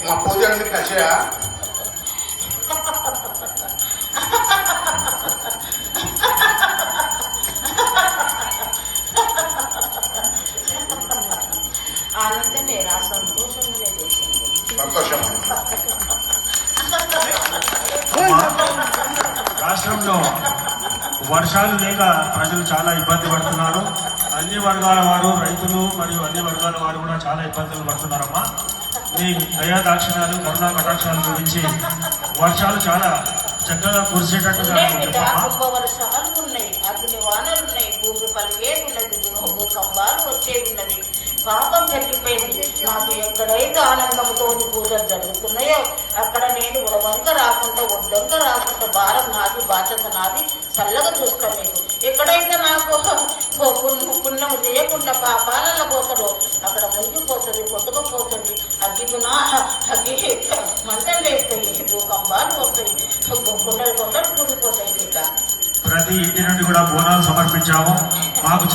మా పూజలు మీకు నచ్చాయా? ఆనందమేరా, సంతోషంగా సంతోషం. రాష్ట్రంలో వర్షాలు లేక ప్రజలు చాలా ఇబ్బంది పడుతున్నారు. అన్ని వర్గాల వారు, రైతులు మరియు అన్ని వర్గాల వారు కూడా చాలా ఇబ్బందులు పడుతున్నారమ్మా. మీ దయా దాక్షిణాలు, కరుణా కటాక్షాల గురించి వర్షాలు చాలా చక్కగా కురిసేటట్టుగా వర్షాలు ఉన్నాయి, అగ్ని వానలు ఉన్నాయి, భూమి పలిగేటున్నది, భూకంపాలు వచ్చేటున్నది. పాపం తగ్గిపోయింది. నాకు ఎక్కడైతే ఆనందంతో పూజలు జరుగుతున్నాయో అక్కడ నేను ఉడవంక రాకుండా, ఒడ్డంక రాకుండా, భారం నాది, బాధ్యత నాది, చల్లగా చూస్తాను. మీకు ఎక్కడైతే నాకు పుణ్యము చేయకుండా పాపాలలో పోతాడో అక్కడ మునిగిపోతుంది, కొట్టుకుపోతుంది, అగ్గి మంటలు వేస్తాయి, భూకంపాలు వస్తాయి, కొండలు కొండలు కూలిపోతాయి. ప్రతి ఇంటి నుండి కూడా బోనాలు సమర్పించాము. మాకు